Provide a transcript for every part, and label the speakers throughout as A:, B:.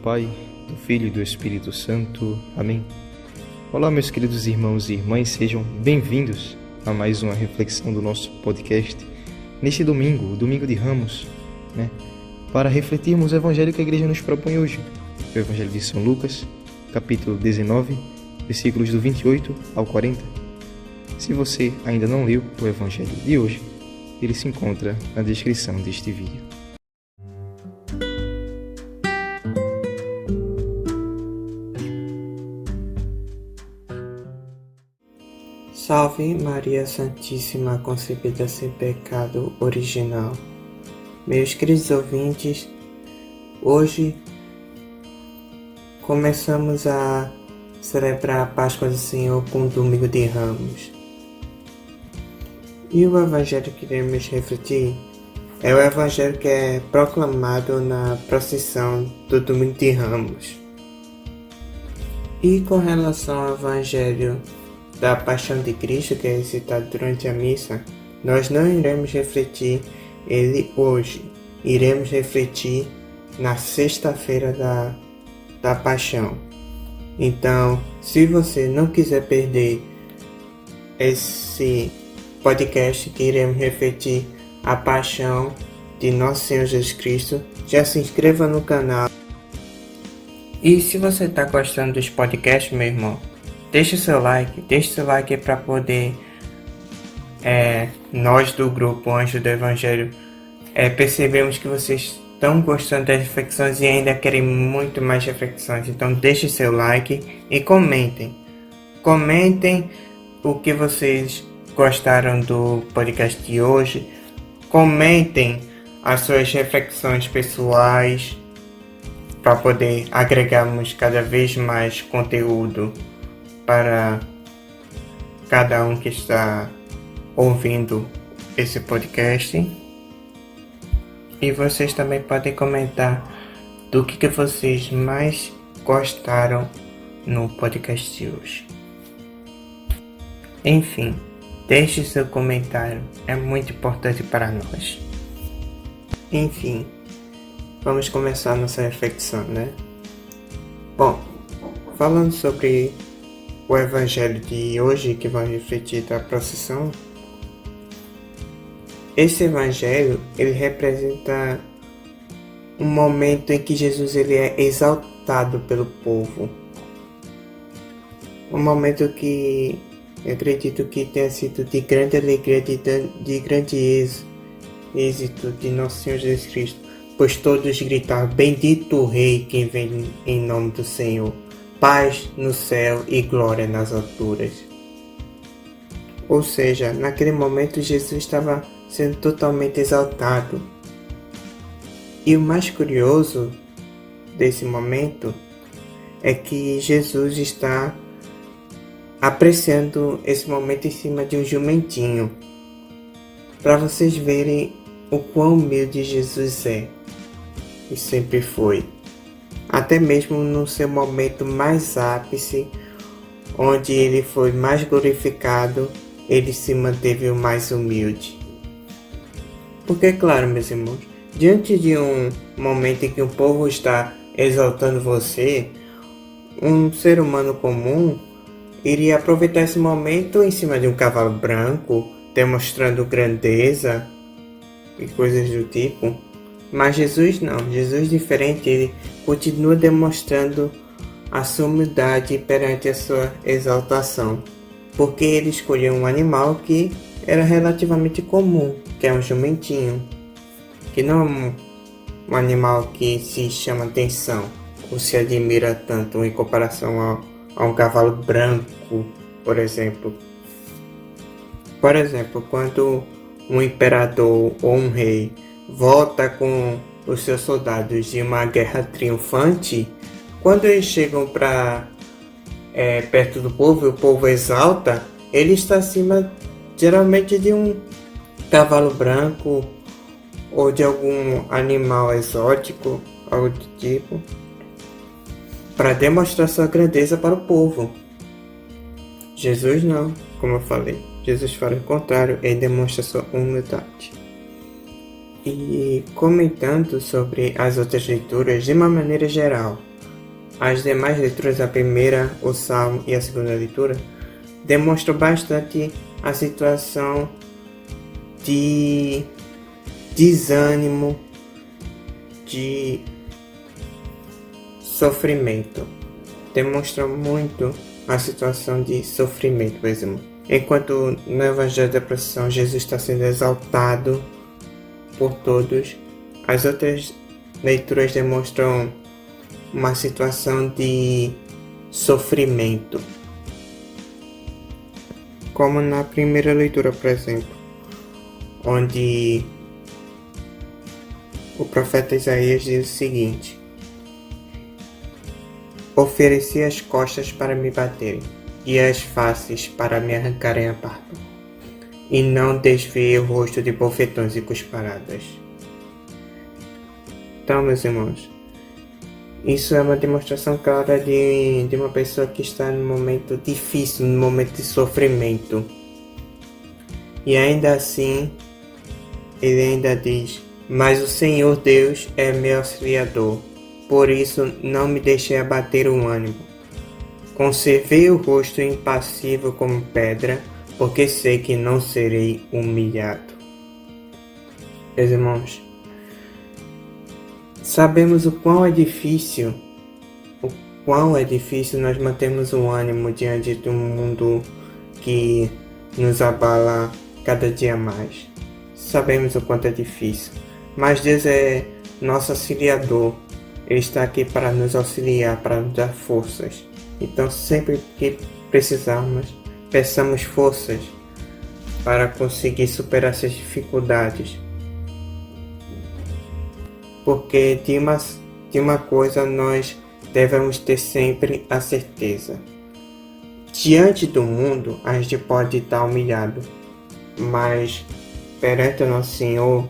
A: Pai, do Filho e do Espírito Santo. Amém. Olá, meus queridos irmãos e irmãs, sejam bem-vindos a mais uma reflexão do nosso podcast. Neste domingo, o Domingo de Ramos, para refletirmos o Evangelho que a Igreja nos propõe hoje. O Evangelho de São Lucas, capítulo 19, versículos do 28 ao 40. Se você ainda não leu o Evangelho de hoje, ele se encontra na descrição deste vídeo.
B: Salve Maria Santíssima concebida sem pecado original. Meus queridos ouvintes, hoje começamos a celebrar a Páscoa do Senhor com o Domingo de Ramos. E o Evangelho que iremos refletir é o Evangelho que é proclamado na procissão do Domingo de Ramos. E com relação ao Evangelho da Paixão de Cristo, que é recitado durante a missa, nós não iremos refletir ele hoje. Iremos refletir na sexta-feira da Paixão. Então, se você não quiser perder esse podcast que iremos refletir a Paixão de Nosso Senhor Jesus Cristo, já se inscreva no canal. E se você está gostando dos podcasts, meu irmão, deixe o seu like para poder nós do grupo Anjo do Evangelho percebemos que vocês estão gostando das reflexões e ainda querem muito mais reflexões. Então deixe seu like e comentem o que vocês gostaram do podcast de hoje, comentem as suas reflexões pessoais para poder agregarmos cada vez mais conteúdo para cada um que está ouvindo esse podcast. E vocês também podem comentar do que vocês mais gostaram no podcast de hoje. Enfim, deixe seu comentário, é muito importante para nós. Enfim, vamos começar nossa reflexão, Bom, falando sobre o Evangelho de hoje, que vai refletir da procissão, esse Evangelho, ele representa um momento em que Jesus ele é exaltado pelo povo. Um momento que eu acredito que tenha sido de grande alegria, de grande êxito de Nosso Senhor Jesus Cristo, pois todos gritaram: bendito o Rei que vem em nome do Senhor. Paz no céu e glória nas alturas. Ou seja, naquele momento Jesus estava sendo totalmente exaltado. E o mais curioso desse momento é que Jesus está apreciando esse momento em cima de um jumentinho, para vocês verem o quão humilde Jesus é e sempre foi. Até mesmo no seu momento mais ápice, onde ele foi mais glorificado, ele se manteve o mais humilde. Porque, claro, meus irmãos, diante de um momento em que o povo está exaltando você, um ser humano comum iria aproveitar esse momento em cima de um cavalo branco, demonstrando grandeza e coisas do tipo. Mas Jesus não, Jesus diferente, ele continua demonstrando a sua humildade perante a sua exaltação, porque ele escolheu um animal que era relativamente comum, que é um jumentinho, que não é um animal que se chama atenção ou se admira tanto em comparação a um cavalo branco, por exemplo. Por exemplo, quando um imperador ou um rei volta com os seus soldados de uma guerra triunfante, quando eles chegam perto do povo e o povo exalta, ele está acima geralmente de um cavalo branco ou de algum animal exótico, algo do tipo, para demonstrar sua grandeza para o povo. Jesus não, como eu falei, Jesus fala o contrário, ele demonstra sua humildade. E comentando sobre as outras leituras de uma maneira geral, as demais leituras, a primeira, o Salmo e a segunda leitura, demonstram bastante a situação de desânimo, de sofrimento. Demonstra muito a situação de sofrimento, por exemplo. Enquanto no Evangelho da Procissão Jesus está sendo exaltado por todos, as outras leituras demonstram uma situação de sofrimento. Como na primeira leitura, por exemplo, onde o profeta Isaías diz o seguinte: ofereci as costas para me baterem, e as faces para me arrancarem a barba, e não desviei o rosto de bofetões e cusparadas. Então, meus irmãos, isso é uma demonstração clara de uma pessoa que está num momento difícil, num momento de sofrimento. E ainda assim, ele ainda diz: mas o Senhor Deus é meu auxiliador, por isso não me deixei abater o ânimo. Conservei o rosto impassível como pedra, porque sei que não serei humilhado. Meus irmãos, sabemos o quão é difícil nós mantermos o ânimo diante de um mundo que nos abala cada dia mais. Sabemos o quanto é difícil, mas Deus é nosso auxiliador. Ele está aqui para nos auxiliar, para nos dar forças. Então, sempre que precisarmos, peçamos forças para conseguir superar essas dificuldades. Porque de uma coisa nós devemos ter sempre a certeza: diante do mundo a gente pode estar humilhado, mas perante o nosso Senhor,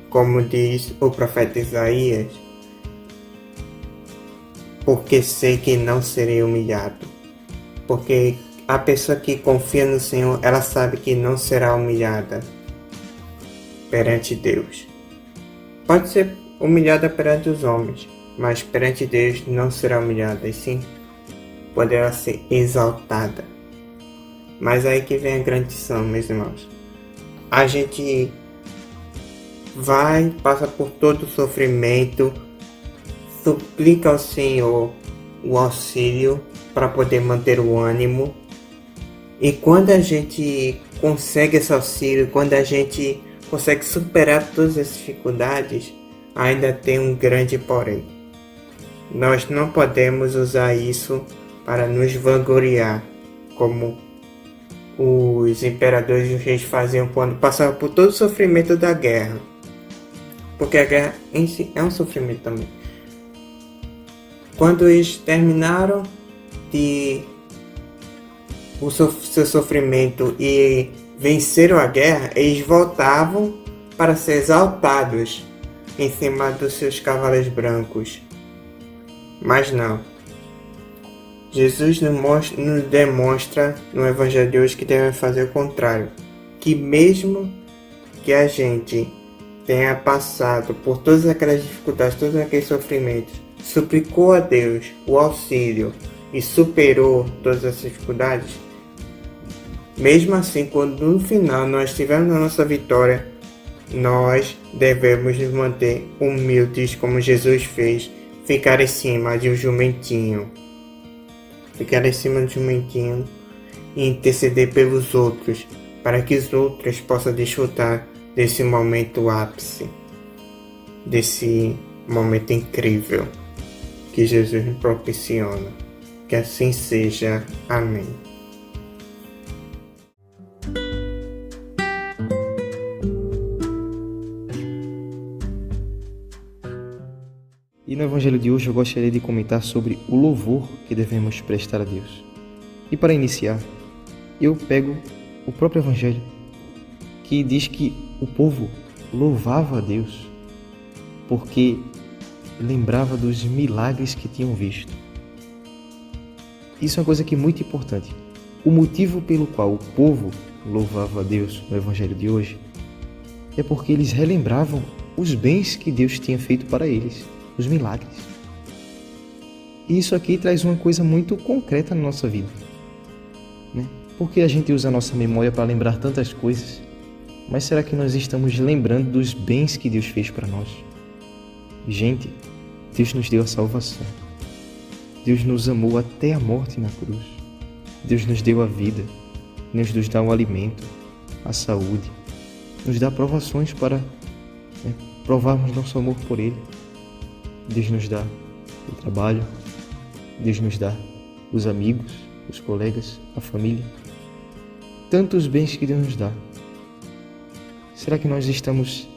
B: como diz o profeta Isaías, porque sei que não serei humilhado. Porque a pessoa que confia no Senhor, ela sabe que não será humilhada perante Deus. Pode ser humilhada perante os homens, mas perante Deus não será humilhada, e sim poderá ser exaltada. Mas aí que vem a grande lição, meus irmãos. A gente passa por todo o sofrimento, suplica ao Senhor o auxílio para poder manter o ânimo. E quando a gente consegue esse auxílio, quando a gente consegue superar todas as dificuldades, ainda tem um grande porém. Nós não podemos usar isso para nos vangloriar, como os imperadores e os reis faziam quando passavam por todo o sofrimento da guerra. Porque a guerra em si é um sofrimento também. Quando eles terminaram o seu sofrimento e venceram a guerra, eles voltavam para ser exaltados em cima dos seus cavalos brancos. Mas não. Jesus nos demonstra no Evangelho de hoje que devemos fazer o contrário. Que mesmo que a gente tenha passado por todas aquelas dificuldades, todos aqueles sofrimentos, suplicou a Deus o auxílio e superou todas essas dificuldades, mesmo assim, quando no final nós tivermos a nossa vitória, nós devemos nos manter humildes como Jesus fez, ficar em cima de um jumentinho. Ficar em cima de um jumentinho e interceder pelos outros, para que os outros possam desfrutar desse momento ápice, desse momento incrível que Jesus nos proporciona. Que assim seja. Amém.
A: E no Evangelho de hoje eu gostaria de comentar sobre o louvor que devemos prestar a Deus. E para iniciar, eu pego o próprio Evangelho, que diz que o povo louvava a Deus porque lembrava dos milagres que tinham visto. Isso é uma coisa que é muito importante. O motivo pelo qual o povo louvava a Deus no Evangelho de hoje é porque eles relembravam os bens que Deus tinha feito para eles, os milagres. E isso aqui traz uma coisa muito concreta na nossa vida, né? Porque a gente usa a nossa memória para lembrar tantas coisas, mas será que nós estamos lembrando dos bens que Deus fez para nós? Gente, Deus nos deu a salvação. Deus nos amou até a morte na cruz. Deus nos deu a vida, nos dá o alimento, a saúde, nos dá provações para provarmos nosso amor por Ele. Deus nos dá o trabalho, Deus nos dá os amigos, os colegas, a família. Tantos bens que Deus nos dá. Será que nós estamos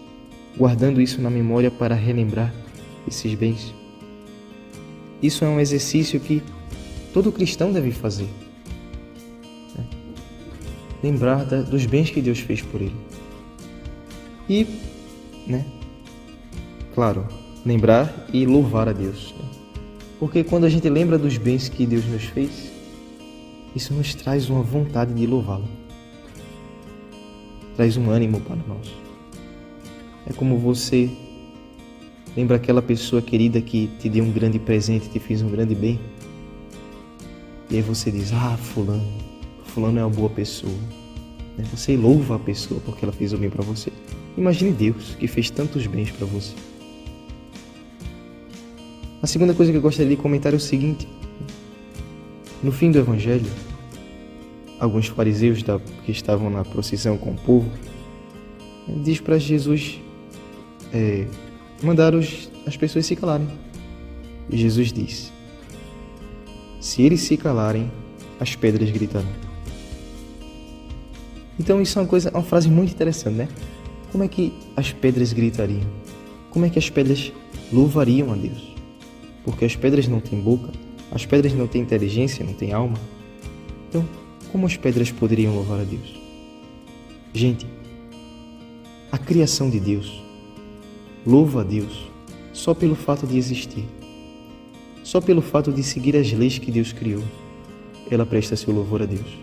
A: guardando isso na memória para relembrar esses bens? Isso é um exercício que todo cristão deve fazer. Lembrar dos bens que Deus fez por ele. E, claro, lembrar e louvar a Deus. Porque quando a gente lembra dos bens que Deus nos fez, isso nos traz uma vontade de louvá-lo. Traz um ânimo para nós. É como você lembra aquela pessoa querida que te deu um grande presente, te fez um grande bem. E aí você diz, fulano é uma boa pessoa. Você louva a pessoa porque ela fez o bem para você. Imagine Deus que fez tantos bens para você. A segunda coisa que eu gostaria de comentar é o seguinte. No fim do Evangelho, alguns fariseus que estavam na procissão com o povo, diz para Jesus mandar as pessoas se calarem. E Jesus diz, se eles se calarem, as pedras gritarão. Então isso é uma frase muito interessante, né? Como é que as pedras gritariam? Como é que as pedras louvariam a Deus? Porque as pedras não têm boca, as pedras não têm inteligência, não têm alma. Então, como as pedras poderiam louvar a Deus? Gente, a criação de Deus louva a Deus só pelo fato de existir. Só pelo fato de seguir as leis que Deus criou, ela presta seu louvor a Deus.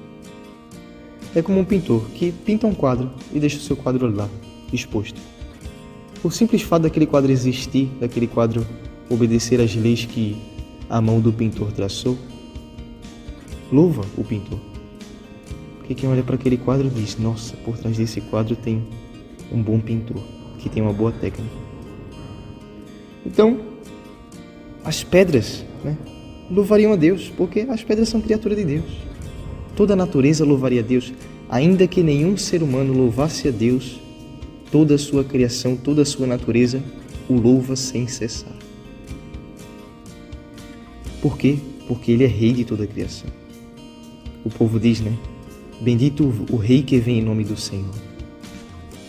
A: É como um pintor que pinta um quadro e deixa o seu quadro lá, exposto. Por simples fato daquele quadro existir, daquele quadro obedecer às leis que a mão do pintor traçou, louva o pintor. Porque quem olha para aquele quadro diz, nossa, por trás desse quadro tem um bom pintor, que tem uma boa técnica. Então, as pedras, louvariam a Deus, porque as pedras são criatura de Deus. Toda a natureza louvaria a Deus, ainda que nenhum ser humano louvasse a Deus, toda a sua criação, toda a sua natureza o louva sem cessar. Por quê? Porque Ele é Rei de toda a criação. O povo diz, bendito o Rei que vem em nome do Senhor.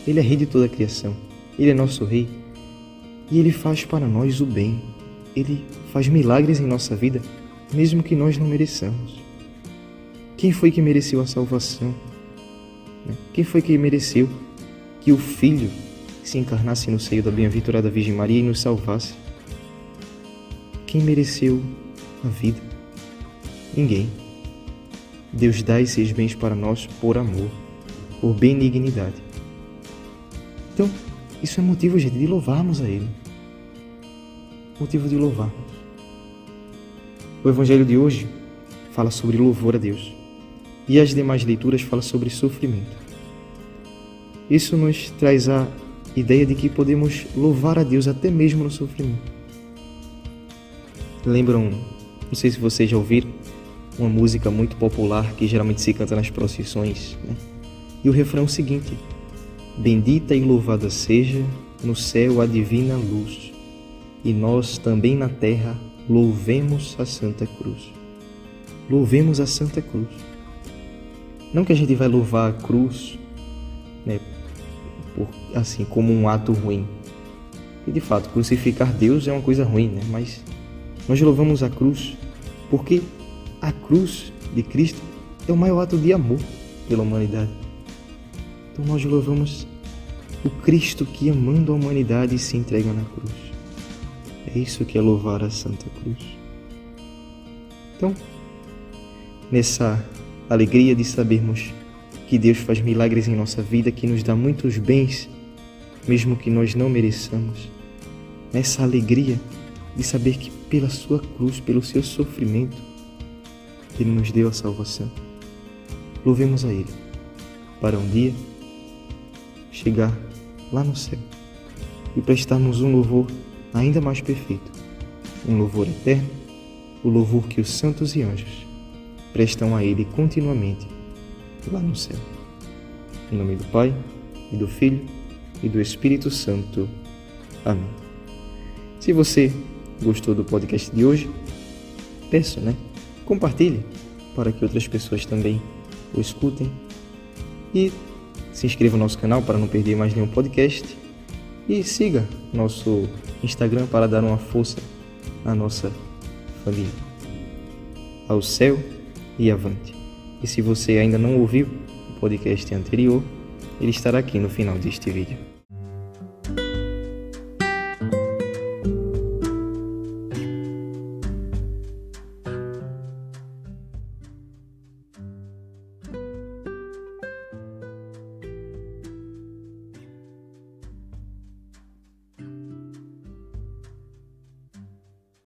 A: Ele é Rei de toda a criação, Ele é nosso Rei, e Ele faz para nós o bem. Ele faz milagres em nossa vida, mesmo que nós não mereçamos. Quem foi que mereceu a salvação? Quem foi que mereceu que o Filho se encarnasse no seio da bem-aventurada Virgem Maria e nos salvasse? Quem mereceu a vida? Ninguém. Deus dá esses bens para nós por amor, por benignidade. Então, isso é motivo, gente, de louvarmos a Ele. Motivo de louvarmos. O Evangelho de hoje fala sobre louvor a Deus. E as demais leituras falam sobre sofrimento. Isso nos traz a ideia de que podemos louvar a Deus até mesmo no sofrimento. Lembram, não sei se vocês já ouviram, uma música muito popular que geralmente se canta nas procissões, E o refrão é o seguinte: bendita e louvada seja no céu a divina luz, e nós também na terra louvemos a Santa Cruz. Louvemos a Santa Cruz. Não que a gente vai louvar a cruz, assim, como um ato ruim. E de fato, crucificar Deus é uma coisa ruim, Mas nós louvamos a cruz porque a cruz de Cristo é o maior ato de amor pela humanidade. Então nós louvamos o Cristo que, amando a humanidade, se entrega na cruz. É isso que é louvar a Santa Cruz. Então, nessa alegria de sabermos que Deus faz milagres em nossa vida, que nos dá muitos bens, mesmo que nós não mereçamos, nessa alegria de saber que pela sua cruz, pelo seu sofrimento, Ele nos deu a salvação. Louvemos a Ele, para um dia chegar lá no céu e prestarmos um louvor ainda mais perfeito, um louvor eterno, o louvor que os santos e anjos prestam a Ele continuamente lá no céu. Em nome do Pai, e do Filho, e do Espírito Santo. Amém. Se você gostou do podcast de hoje, peço, compartilhe para que outras pessoas também o escutem e se inscreva no nosso canal para não perder mais nenhum podcast e siga nosso Instagram para dar uma força à nossa família. Ao céu e avante. E se você ainda não ouviu o podcast anterior, ele estará aqui no final deste vídeo.